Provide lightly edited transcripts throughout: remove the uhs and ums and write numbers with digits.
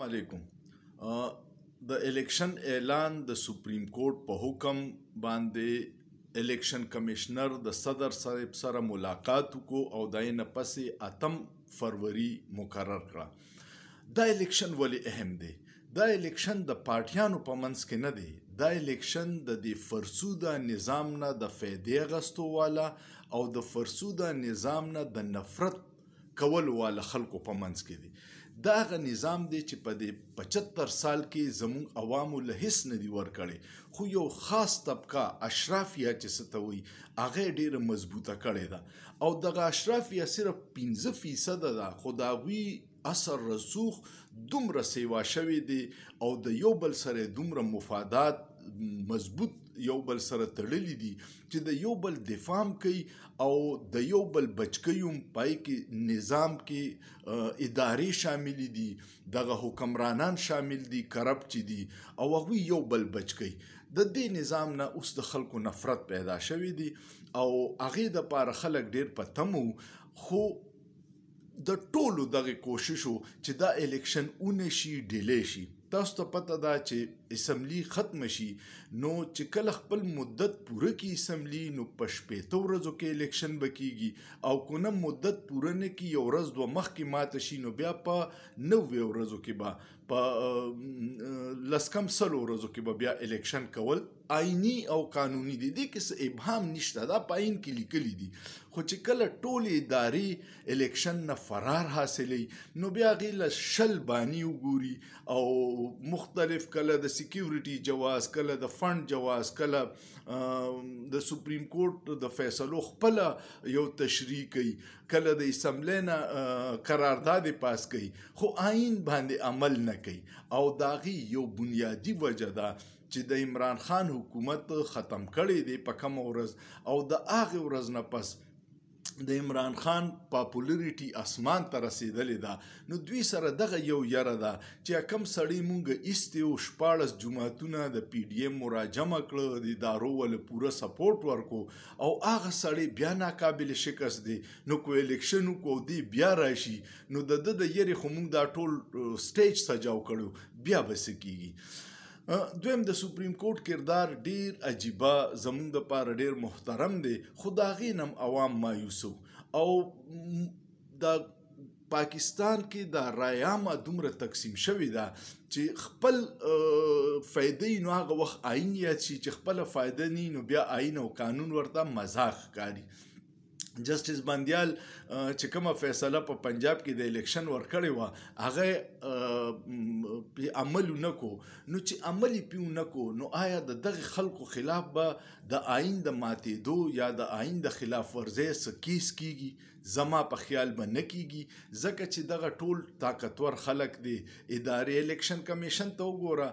علیکم. د الیکشن اعلان د سپریم کورټ په حکم باندې الیکشن کمشنر د صدر صاحب سره ملاقات وکړو او د نه پسې 8 فروری مقرر کړه. دا الیکشن ولی اهم دی؟ دا الیکشن د پارټیانو په منځ کې نه دی. دا الیکشن د دې فرسوده نظام نه د فایدې اخیستو والا او د فرسوده نظام نه د نفرت کولو والا خلکو په منځ کې دی. دا هغه نظام دی چې په دې 75 سال کې زموږ عوامو له هیڅ نه دي ورکړی، خو یو خاص طبقه اشرافیه چې څه ته وایي هغه یې ډېره مضبوطه کړې ده او دغه اشرافیه صرف 15% ده، خو د هغوی اثر رسوخ دومره سیوا شوی دی او د یو بل سره دومره مفادات مضبوط یو بل سره تړلی دي چې د یو بل دفاع کوي او د یو بل بچکی هم پای کې نظام کې ادارې شامل دي، دغه حکمرانان شامل دي، کرپټ چې دي او هغوی یو بل بچکی. د دې نظام نه اوس د خلکو نفرت پیدا شوی دی او هغې دپاره خلک ډېر په تمو، خو د ټولو دغه کوششو چې دا الیکشن ونشي ډیلی شي. تاسو ته پته ده چې اسمبلی ختم شي نو چې کله خپل مدت پوره کړي اسمبلی نو په 60 ورځو کې الیکشن به کیږي او که نه مدت پوره نه کړي یو ورځ دوه مخکې ماته شي نو بیا په 90 ورځو کې به په لسکم سلو ورځو کې به بیا الیکشن کول آئینی او قانوني دي. دې کې څه ابهام نشته، دا په آئین کې لیکلي دي. خو چې کله ټولې ادارې الیکشن نه فرار حاصلوي نو بیا هغې له 20 باني وګوري او مختلف کله د سیکیورټي جواز، کله د فند جواز، کله د سپریم کورټ د فیصلو خپله یو تشریح کوي، کله د اسمبلی نه قرارداد پاس کوي، خو آئین باندې عمل نه کوي. او د هغې یو بنیادي وجه ده چې د عمران خان حکومت ختم کړی دی په کومه ورځ او د هغې ورځ نه پس د عمران خان پاپولریټي اسمان ته رسیدلې ده. نو دوی سره دغه یو یره ده چې کم سړی مونږ ایستې و 14 جماعتونه د پی ډي ایم مراجمه کړه، د ادارو ول پوره سپورټ ورکو او هغه سړی بیا ناقابل شکست دی. نو کو الیکشن وکړو دی بیا راشي نو د یرې خو مونږ دا ټول سټیج سجاو کړو، بیا به څه کیږي. دویم د سپریم کورټ کردار ډیر عجیبه زموږ دپاره ډیر محترم دی، خو د هغې نه هم عوام مایوسو او د پاکستان کې د رایامه دومره تقسیم شوې ده چې خپل فایدې نو هغه وخت آئین یاد شي، چې خپله فایده نی نو بیا آئین او قانون ورته مذاق ښکاري. جسټس بندیال چې کومه فیصله په پنجاب کې د الیکشن ورکړې وه هغه عمل ونه کو، نو چې عمل یې پې ونه کو نو آیا د دغې خلکو خلاف به د آئین د ماتېدو یا د آئین د خلاف ورزۍ څه کیس کیږي؟ زما په خیال به نه کیږي، ځکه چې دغه ټول طاقتور خلک دی. ادارې الیکشن کمیشن ته وګوره،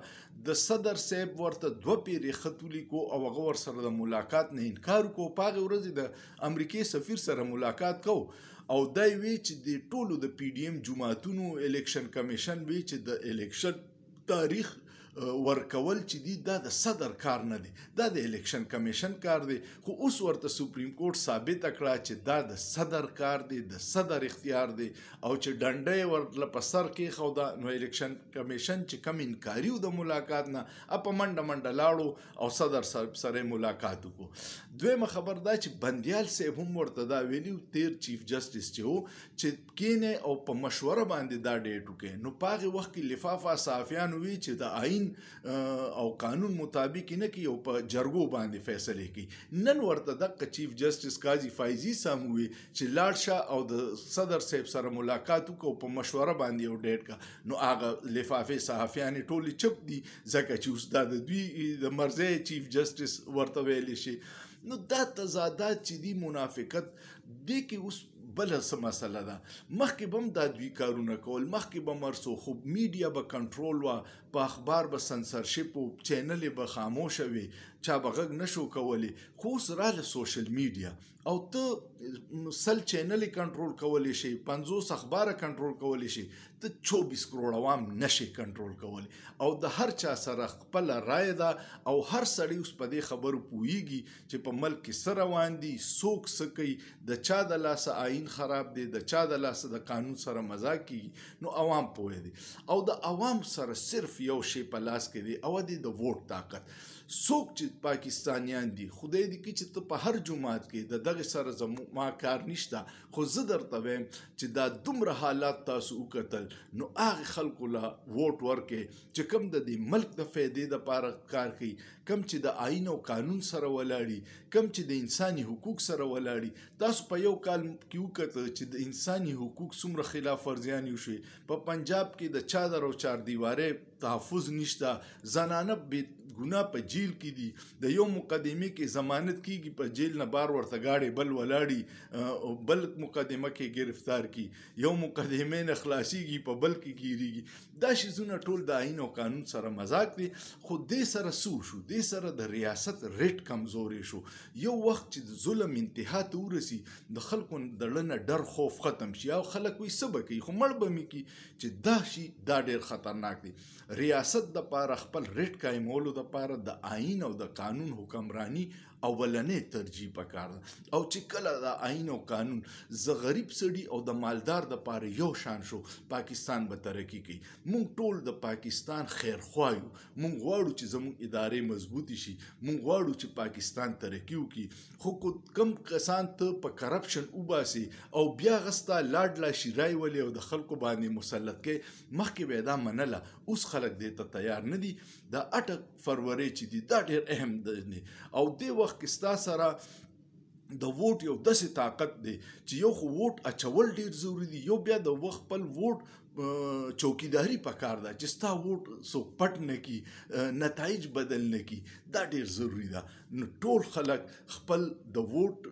د صدر صاحب ورته 2 پیرې خط ولیکو او هغه ورسره د ملاقات نه انکار وکړو. په هغې ورځ د امریکې سفیر سره ملاقات کو او دا وی چې د ټولو د پی ډي ایم جماعتونو الیکشن کمیشن وی چې د الیکشن تاریخ ورکول چې دی دا د صدر کار نه دی، دا د الیکشن کمیشن کار دی. خو اوس ورته سپریم کورټ ثابته کړه چې دا د صدر کار دی، د صدر اختیار دی او چې ډنډه یې ورله په سر کېښوده نو الیکشن کمیشن چې کم انکاري و د ملاقات نه په منډه منډه لاړو او صدر صاحب سره ملاقات وکړو. دویمه خبر دا چې بندیال صاحب هم ورته دا ویلي تیر چیف جسټس چې و چې کینې او په مشوره باندې دا ډیټ وکړي. نو په هغې وخت کې لفافه صحافیانو وی چې د آئین او قانون مطابق نه کوي او په جرګو باندې فیصلې کوي. نن ورته دغه چیف جسټس قاضي فایزي صاحب ووی چې لاړ شه او د صدر صاحب سره ملاقات وکړو په مشوره باندې یو ډیټ کا. نو هغه لفافې صحافیانې ټولې چپ دي ځکه چې اوس دا د دوی د مرضی چیف جسټس ورته ویلی شي. نو دا تضادات چې دي منافقت دې کې اوس بله څه مسله ده. مخکې به هم دا دوی کارونه کول، مخکې به مرسو، خو میډیا به کنټرول وه، په اخبار به سنسرشپ و، چینلې به خاموشه وي، چا به غږ نشو کولی. خو اوس راله سوشل میډیا او ته 100 چینل کنټرول کولی شي 50 اخبار کنټرول کولی شي ته 24 کروڑ عوام نشي کنټرول کولی او د هر چا سره خپل رائے ده او هر سړی اوس په دې خبرو پوهیږي چې په ملک کې څه روان دي څوک څه کوي د چا د لاسه آئین خراب دی د چا د لاسه د قانون سره مذاق کیږي نو عوام پوهه دي او د عوام سره صرف یو شی په لاس کې دی او دی د ووټ طاقت څوک چې پاکستانیان دي خدای دې کړي چې ته په هر جماعت کې د دغه سره زما کار نشته خو زه درته وایم چې دا دومره حالات تاسو وکتل نو هغه خلکو له ووټ ورکړئ چې کوم د دې ملک د فایدې دپاره کار کوي کوم چې د آئین او قانون سره ولاړي کوم چې د انساني حقوق سره ولاړي تاسو په یو کال کې وکتل چې د انساني حقوق څومره خلاف ورزیانې وشوې په پنجاب کې د چادر او چاردیوارۍ تحفظ نشته زنانه بې ګناه په جیل کې دي د یو مقدمه کې ضمانت کیږي په جیل نه بار ورته گاډي بل ولاړي بل مقدمه کې گرفتار کی یو مقدمه نه خلاصيږي په بل کې کیږي دا شیزونه ټول د آئین او قانون سره مذاق دي خو دې سره سو شو دې سره د ریاست ریټ کمزوري شو یو وخت چې ظلم انتها ته ورسی د خلکو د لنه ډر خوف ختم شي او خلک وي سبا کوي خو مړ به مې کی چې دا شي دا ډیر خطرناک دي ریاست د پاره خپل ریټ قائمولو د پاره د آئین او د قانون حکمرانی اولنې ترجیح پکار او چې کله د آئین او قانون ز غریب سړي او د مالدار د پاره یو شان شو پاکستان به ترقی کوي مونږ ټول د پاکستان خیر خوایو مونږ غواړو چې زموږ ادارې مضبوطی شي مونږ غواړو چې پاکستان ترقی وکړي خو کم کسان ته په کرپشن وباسي او بیا غستا لاډلا شیرای ولې او د خلکو باندې مسلط کې مخکې به دا منله اوس خلک دې ته تیار نه دي د 8 فروری چې دي دا ډېر اهم دی او دې وخت کې ستا سره د ووټ یو داسې طاقت دی چې یو خو ووټ اچول ډېر ضروري دی یو بیا د وخت خپل ووټ چوکیداری پکار ده چې ستا ووټ څوک پټ نه کی نتایج بدل نه کی دا ډېر ضروري ده نو ټول خلک خپل د ووټ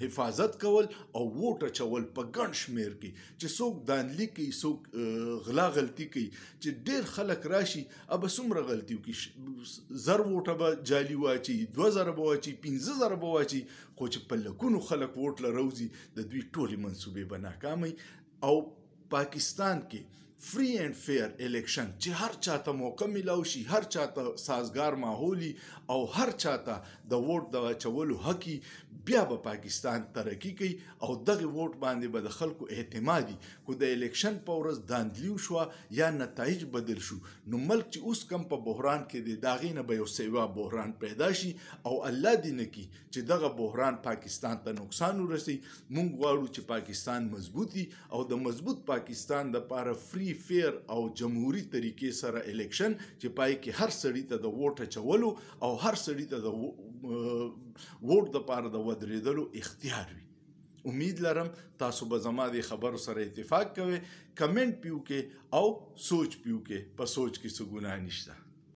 حفاظت کول او ووټ اچول په ګڼ شمیر کې چې څوک دانلي کوي څوک غلا غلطي کوي چې ډېر خلک راشي اب څومره غلطي وکړي 1000 ووټه به جعلي واچي 2000 به واچي 15000 به واچي خو چې په لکونو خلک ووټ له روزي د دوی ټولې منصوبې به ناکامي او پاکستان کې فری اینڈ فیر الیکشن چې هر چاته موقع ملاو شي هر چاته سازگار ماحولي او هر چاته د ووټ د اچولو حق بیا به پاکستان ترقی کوي او دغه ووټ باندې به د خلکو اعتمادي کو د الیکشن په ورځ داندلیو شو یا نتایج بدل شو نو ملک چې اوس کم په بحران کې دی داغې نه به یو سیوا بحران پیدا شي او الله دې نه کړي چې دغه بحران پاکستان ته نقصان ورسي مونږ غواړو چې پاکستان مضبوطي او د مضبوط پاکستان د لپاره فری فیر او جمهوری طریقې سره الیکشن چې پای کې هر سړی ته د ووټ اچولو او هر سړی ته د ووټ د لپاره د ودرېدلو اختیار وي امید لرم تاسو به زما د خبرو سره اتفاق کوئ کمنټ پیو کې او سوچ پیو کې په سوچ کې څه ګناه نشته